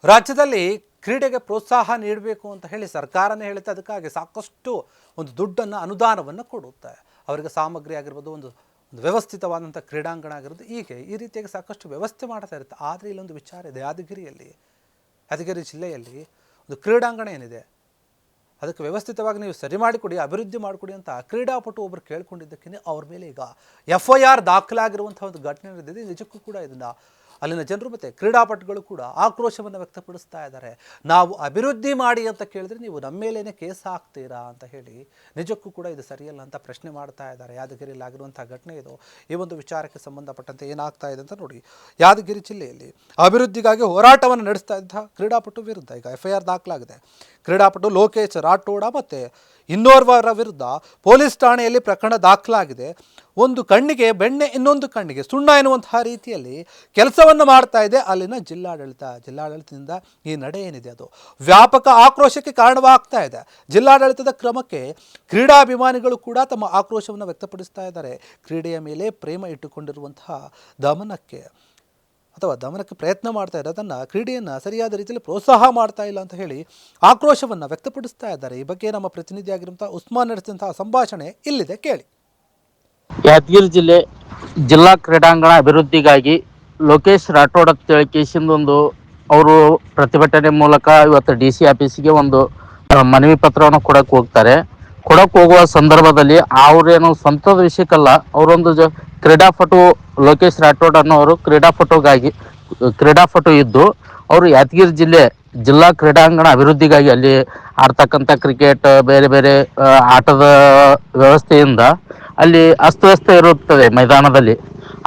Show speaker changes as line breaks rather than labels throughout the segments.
ರಾಜ್ಯದಲ್ಲಿ ಕ್ರೀಡೆಗೆ ಪ್ರೋತ್ಸಾಹ ನೀಡಬೇಕು ಅಂತ ಹೇಳಿ ಸರ್ಕಾರನೇ ಹೇಳುತ್ತೆ. ಅದಕ್ಕಾಗಿ ಸಾಕಷ್ಟು ಒಂದು ದುಡ್ಡನ್ನು ಅನುದಾನವನ್ನು ಕೊಡುತ್ತೆ. ಅವರಿಗೆ ಸಾಮಗ್ರಿ ಆಗಿರ್ಬೋದು, ಒಂದು ವ್ಯವಸ್ಥಿತವಾದಂಥ ಕ್ರೀಡಾಂಗಣ ಆಗಿರೋದು, ಹೀಗೆ ಈ ರೀತಿಯಾಗಿ ಸಾಕಷ್ಟು ವ್ಯವಸ್ಥೆ ಮಾಡ್ತಾ ಇರುತ್ತೆ. ಆದರೆ ಇಲ್ಲೊಂದು ವಿಚಾರ ಇದೆ. ಯಾದಗಿರಿ ಜಿಲ್ಲೆಯಲ್ಲಿ ಒಂದು ಕ್ರೀಡಾಂಗಣ ಏನಿದೆ ಅದಕ್ಕೆ ವ್ಯವಸ್ಥಿತವಾಗಿ ನೀವು ಸರಿ ಮಾಡಿಕೊಡಿ, ಅಭಿವೃದ್ಧಿ ಮಾಡಿಕೊಡಿ ಅಂತ ಕ್ರೀಡಾಪಟು ಒಬ್ಬರು ಕೇಳ್ಕೊಂಡಿದ್ದಕ್ಕೆ ಅವ್ರ ಮೇಲೆ ಈಗ FIR ದಾಖಲಾಗಿರುವಂಥ ಒಂದು ಘಟನೆ ನಡೆದಿದೆ. ನಿಜಕ್ಕೂ ಕೂಡ ಇದನ್ನು ಅಲ್ಲಿನ ಜನರು ಮತ್ತು ಕ್ರೀಡಾಪಟುಗಳು ಕೂಡ ಆಕ್ರೋಶವನ್ನು ವ್ಯಕ್ತಪಡಿಸ್ತಾ ಇದ್ದಾರೆ. ನಾವು ಅಭಿವೃದ್ಧಿ ಮಾಡಿ ಅಂತ ಕೇಳಿದ್ರೆ ನೀವು ನಮ್ಮ ಮೇಲೇ ಕೇಸ್ ಹಾಕ್ತೀರಾ ಅಂತ ಹೇಳಿ ನಿಜಕ್ಕೂ ಕೂಡ ಇದು ಸರಿಯಲ್ಲ ಅಂತ ಪ್ರಶ್ನೆ ಮಾಡ್ತಾ ಇದ್ದಾರೆ. ಯಾದಗಿರಿಯಲ್ಲಿ ಆಗಿರುವಂಥ ಘಟನೆ ಇದು. ಈ ಒಂದು ವಿಚಾರಕ್ಕೆ ಸಂಬಂಧಪಟ್ಟಂತೆ ಏನಾಗ್ತಾ ಇದೆ ಅಂತ ನೋಡಿ. ಯಾದಗಿರಿ ಜಿಲ್ಲೆಯಲ್ಲಿ ಅಭಿವೃದ್ಧಿಗಾಗಿ ಹೋರಾಟವನ್ನು ನಡೆಸ್ತಾ ಇದ್ದ ಕ್ರೀಡಾಪಟು ವಿರುದ್ಧ ಈಗ FIR ದಾಖಲಾಗಿದೆ. ಕ್ರೀಡಾಪಟು ಲೋಕೇಶ್ ರಾಠೋಡ ಮತ್ತು ಇನ್ನೋರ್ವರ ವಿರುದ್ಧ ಪೊಲೀಸ್ ಠಾಣೆಯಲ್ಲಿ ಪ್ರಕರಣ ದಾಖಲಾಗಿದೆ. ಒಂದು ಕಣ್ಣಿಗೆ ಬೆಣ್ಣೆ, ಇನ್ನೊಂದು ಕಣ್ಣಿಗೆ ಸುಣ್ಣ ಎನ್ನುವಂತಹ ರೀತಿಯಲ್ಲಿ ಕೆಲಸವನ್ನು ಮಾಡ್ತಾ ಇದೆ ಅಲ್ಲಿನ ಜಿಲ್ಲಾಡಳಿತದಿಂದ ಈ ನಡೆ ಏನಿದೆ ಅದು ವ್ಯಾಪಕ ಆಕ್ರೋಶಕ್ಕೆ ಕಾರಣವಾಗ್ತಾ ಇದೆ. ಜಿಲ್ಲಾಡಳಿತದ ಕ್ರಮಕ್ಕೆ ಕ್ರೀಡಾಭಿಮಾನಿಗಳು ಕೂಡ ತಮ್ಮ ಆಕ್ರೋಶವನ್ನು ವ್ಯಕ್ತಪಡಿಸ್ತಾ ಇದ್ದಾರೆ. ಕ್ರೀಡೆಯ ಮೇಲೆ ಪ್ರೇಮ ಇಟ್ಟುಕೊಂಡಿರುವಂತಹ ದಮನಕ್ಕೆ ಪ್ರಯತ್ನ ಮಾಡ್ತಾ ಇರೋದನ್ನು, ಕ್ರೀಡೆಯನ್ನು ಸರಿಯಾದ ರೀತಿಯಲ್ಲಿ ಪ್ರೋತ್ಸಾಹ ಮಾಡ್ತಾ ಇಲ್ಲ ಅಂತ ಹೇಳಿ ಆಕ್ರೋಶವನ್ನು ವ್ಯಕ್ತಪಡಿಸ್ತಾ ಇದ್ದಾರೆ. ಈ ಬಗ್ಗೆ ನಮ್ಮ ಪ್ರತಿನಿಧಿಯಾಗಿರುವಂಥ ಉಸ್ಮಾನ್ ನಡೆಸಿದಂತಹ ಸಂಭಾಷಣೆ ಇಲ್ಲಿದೆ, ಕೇಳಿ.
ಯಾದಗಿರಿ ಜಿಲ್ಲೆ ಜಿಲ್ಲಾ ಕ್ರೀಡಾಂಗಣ ಅಭಿವೃದ್ಧಿಗಾಗಿ ಲೋಕೇಶ್ ರಾಠೋಡ್ ಅಂತೇಳಿ ಕೇಸಿಂದೊಂದು ಅವರು ಪ್ರತಿಭಟನೆ ಮೂಲಕ ಇವತ್ತು DC ಆಫೀಸಿಗೆ ಒಂದು ಮನವಿ ಪತ್ರವನ್ನು ಕೊಡಕ್ಕೆ ಹೋಗ್ತಾರೆ. ಕೊಡಕ್ಕೆ ಹೋಗುವ ಸಂದರ್ಭದಲ್ಲಿ ಅವರೇನು ಸ್ವಂತದ ವಿಷಯಕ್ಕಲ್ಲ, ಅವರೊಂದು ಕ್ರೀಡಾಪಟು ಲೋಕೇಶ್ ರಾಠೋಡ್ ಅನ್ನೋರು ಕ್ರೀಡಾಪಟು ಇದ್ದು ಅವರು ಯಾದಗಿರಿ ಜಿಲ್ಲೆ ಜಿಲ್ಲಾ ಕ್ರೀಡಾಂಗಣ ಅಭಿವೃದ್ಧಿಗಾಗಿ ಅಲ್ಲಿ ಆಡ್ತಕ್ಕಂಥ ಕ್ರಿಕೆಟ್ ಬೇರೆ ಬೇರೆ ಆಟದ ವ್ಯವಸ್ಥೆಯಿಂದ ಅಲ್ಲಿ ಅಸ್ತವ್ಯಸ್ತ ಇರುತ್ತದೆ ಮೈದಾನದಲ್ಲಿ.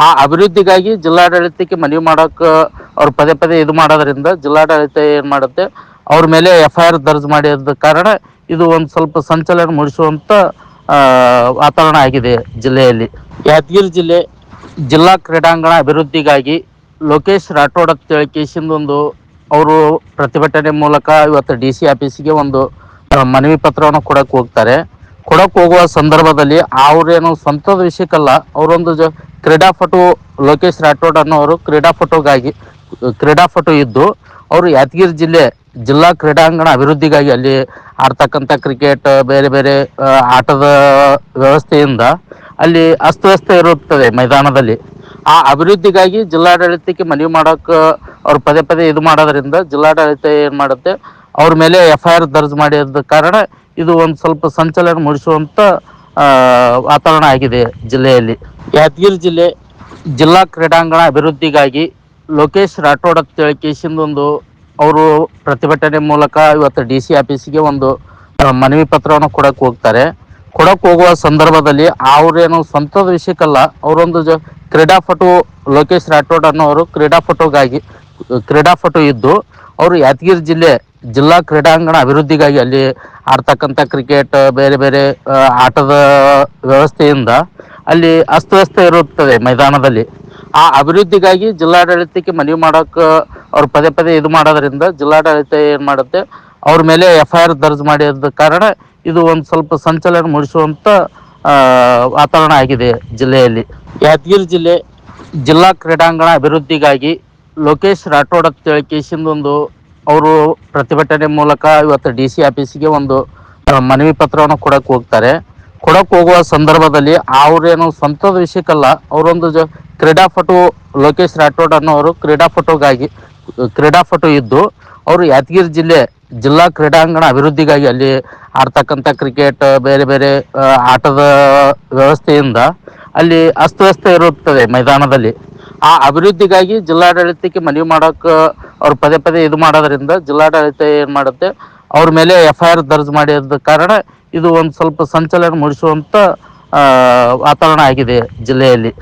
ಆ ಅಭಿವೃದ್ಧಿಗಾಗಿ ಜಿಲ್ಲಾಡಳಿತಕ್ಕೆ ಮನವಿ ಮಾಡೋಕೆ ಅವ್ರು ಪದೇ ಇದು ಮಾಡೋದ್ರಿಂದ ಜಿಲ್ಲಾಡಳಿತ ಏನು ಮಾಡುತ್ತೆ, ಅವ್ರ ಮೇಲೆ FIR ದರ್ಜ್ ಮಾಡಿದ ಕಾರಣ ಇದು ಒಂದು ಸ್ವಲ್ಪ ಸಂಚಲನ ಮೂಡಿಸುವಂಥ ವಾತಾವರಣ ಆಗಿದೆ ಜಿಲ್ಲೆಯಲ್ಲಿ. ಯಾದಗಿರಿ ಜಿಲ್ಲೆ ಜಿಲ್ಲಾ ಕ್ರೀಡಾಂಗಣ ಅಭಿವೃದ್ಧಿಗಾಗಿ ಲೋಕೇಶ್ ರಾಠೋಡ್ ಅಂತೇಳಿ ಕೇಸಿಂದೊಂದು ಅವರು ಪ್ರತಿಭಟನೆ ಮೂಲಕ ಇವತ್ತು DC ಆಫೀಸಿಗೆ ಒಂದು ಮನವಿ ಪತ್ರವನ್ನು ಕೊಡಕ್ಕೆ ಹೋಗ್ತಾರೆ. ಕೊಡಕ್ಕೆ ಹೋಗುವ ಸಂದರ್ಭದಲ್ಲಿ ಅವರೇನು ಸ್ವಂತದ ವಿಷಯಕ್ಕಲ್ಲ, ಅವರೊಂದು ಕ್ರೀಡಾಪಟು ಲೋಕೇಶ್ ರಾಠೋಡ್ ಅನ್ನೋರು ಕ್ರೀಡಾಪಟು ಇದ್ದು ಅವರು ಯಾದಗಿರಿ ಜಿಲ್ಲೆ ಜಿಲ್ಲಾ ಕ್ರೀಡಾಂಗಣ ಅಭಿವೃದ್ಧಿಗಾಗಿ ಅಲ್ಲಿ ಆಡ್ತಕ್ಕಂಥ ಕ್ರಿಕೆಟ್ ಬೇರೆ ಬೇರೆ ಆಟದ ವ್ಯವಸ್ಥೆಯಿಂದ ಅಲ್ಲಿ ಅಸ್ತವ್ಯಸ್ತ ಇರುತ್ತದೆ ಮೈದಾನದಲ್ಲಿ. ಆ ಅಭಿವೃದ್ಧಿಗಾಗಿ ಜಿಲ್ಲಾಡಳಿತಕ್ಕೆ ಮನವಿ ಮಾಡೋಕೆ ಅವ್ರು ಪದೇ ಇದು ಮಾಡೋದ್ರಿಂದ ಜಿಲ್ಲಾಡಳಿತ ಏನು ಮಾಡುತ್ತೆ, ಅವ್ರ ಮೇಲೆ FIR ದರ್ಜ್ ಮಾಡಿದ ಕಾರಣ ಇದು ಒಂದು ಸ್ವಲ್ಪ ಸಂಚಲನ ಮೂಡಿಸುವಂಥ ವಾತಾವರಣ ಆಗಿದೆ ಜಿಲ್ಲೆಯಲ್ಲಿ. ಯಾದಗಿರಿ ಜಿಲ್ಲೆ ಜಿಲ್ಲಾ ಕ್ರೀಡಾಂಗಣ ಅಭಿವೃದ್ಧಿಗಾಗಿ ಲೋಕೇಶ್ ರಾಠೋಡ್ ಅಂತೇಳಿ ಕೇಸಿಂದೊಂದು ಅವರು ಪ್ರತಿಭಟನೆ ಮೂಲಕ ಇವತ್ತು DC ಆಫೀಸಿಗೆ ಒಂದು ಮನವಿ ಪತ್ರವನ್ನು ಕೊಡಕ್ಕೆ ಹೋಗ್ತಾರೆ. ಕೊಡಕ್ಕೆ ಹೋಗುವ ಸಂದರ್ಭದಲ್ಲಿ ಅವರೇನು ಸ್ವಂತದ ವಿಷಯಕ್ಕಲ್ಲ, ಅವರೊಂದು ಕ್ರೀಡಾಪಟು ಲೋಕೇಶ್ ರಾಠೋಡ್ ಅನ್ನೋರು ಕ್ರೀಡಾಪಟು ಇದ್ದು ಅವರು ಯಾದಗಿರಿ ಜಿಲ್ಲೆ ಜಿಲ್ಲಾ ಕ್ರೀಡಾಂಗಣ ಅಭಿವೃದ್ಧಿಗಾಗಿ ಅಲ್ಲಿ ಆಡ್ತಕ್ಕಂಥ ಕ್ರಿಕೆಟ್ ಬೇರೆ ಬೇರೆ ಆಟದ ವ್ಯವಸ್ಥೆಯಿಂದ ಅಲ್ಲಿ ಅಸ್ತವ್ಯಸ್ತ ಇರುತ್ತದೆ ಮೈದಾನದಲ್ಲಿ. ಆ ಅಭಿವೃದ್ಧಿಗಾಗಿ ಜಿಲ್ಲಾಡಳಿತಕ್ಕೆ ಮನವಿ ಮಾಡೋಕೆ ಅವ್ರು ಪದೇ ಇದು ಮಾಡೋದ್ರಿಂದ ಜಿಲ್ಲಾಡಳಿತ ಏನು ಮಾಡುತ್ತೆ, ಅವ್ರ ಮೇಲೆ FIR ದರ್ಜ್ ಮಾಡಿದ ಕಾರಣ ಇದು ಒಂದು ಸ್ವಲ್ಪ ಸಂಚಲನ ಮೂಡಿಸುವಂಥ ವಾತಾವರಣ ಆಗಿದೆ ಜಿಲ್ಲೆಯಲ್ಲಿ. ಯಾದಗಿರಿ ಜಿಲ್ಲೆ ಜಿಲ್ಲಾ ಕ್ರೀಡಾಂಗಣ ಅಭಿವೃದ್ಧಿಗಾಗಿ ಲೋಕೇಶ್ ರಾಠೋಡ್ ಅಂತೇಳಿ ಕೇಸಿಂದೊಂದು ಅವರು ಪ್ರತಿಭಟನೆ ಮೂಲಕ ಇವತ್ತು DC ಆಫೀಸಿಗೆ ಒಂದು ಮನವಿ ಪತ್ರವನ್ನು ಕೊಡಕ್ಕೆ ಹೋಗ್ತಾರೆ. ಕೊಡಕ್ಕೆ ಹೋಗುವ ಸಂದರ್ಭದಲ್ಲಿ ಅವರೇನು ಸ್ವಂತದ ವಿಷಯಕ್ಕಲ್ಲ, ಅವರೊಂದು ಕ್ರೀಡಾಪಟು ಲೋಕೇಶ್ ರಾಠೋಡ್ ಅನ್ನೋರು ಕ್ರೀಡಾಪಟು ಇದ್ದು ಅವರು ಯಾದಗಿರಿ ಜಿಲ್ಲೆ ಜಿಲ್ಲಾ ಕ್ರೀಡಾಂಗಣ ಅಭಿವೃದ್ಧಿಗಾಗಿ ಅಲ್ಲಿ ಆಡ್ತಕ್ಕಂಥ ಕ್ರಿಕೆಟ್ ಬೇರೆ ಬೇರೆ ಆಟದ ವ್ಯವಸ್ಥೆಯಿಂದ ಅಲ್ಲಿ ಅಸ್ತವ್ಯಸ್ತ ಇರುತ್ತದೆ ಮೈದಾನದಲ್ಲಿ. ಆ ಅಭಿವೃದ್ಧಿಗಾಗಿ ಜಿಲ್ಲಾಡಳಿತಕ್ಕೆ ಮನವಿ ಮಾಡೋಕೆ ಅವ್ರು ಪದೇ ಇದು ಮಾಡೋದ್ರಿಂದ ಜಿಲ್ಲಾಡಳಿತ ಏನು ಮಾಡುತ್ತೆ, ಅವ್ರ ಮೇಲೆ FIR ದರ್ಜ್ ಮಾಡಿದ ಕಾರಣ ಇದು ಒಂದು ಸ್ವಲ್ಪ ಸಂಚಲನ ಮೂಡಿಸುವಂಥ ವಾತಾವರಣ ಆಗಿದೆ ಜಿಲ್ಲೆಯಲ್ಲಿ.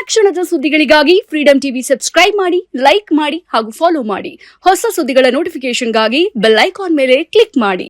ಕ್ಷಣದ ಸುದ್ದಿಗಳಿಗಾಗಿ ಫ್ರೀಡಂ ಟಿವಿ ಸಬ್ಸ್ಕ್ರೈಬ್ ಮಾಡಿ, ಲೈಕ್ ಮಾಡಿ ಹಾಗೂ ಫಾಲೋ ಮಾಡಿ. ಹೊಸ ಸುದ್ದಿಗಳ ನೋಟಿಫಿಕೇಶನ್ಗಾಗಿ ಬೆಲ್ ಐಕಾನ್ ಮೇಲೆ ಕ್ಲಿಕ್ ಮಾಡಿ.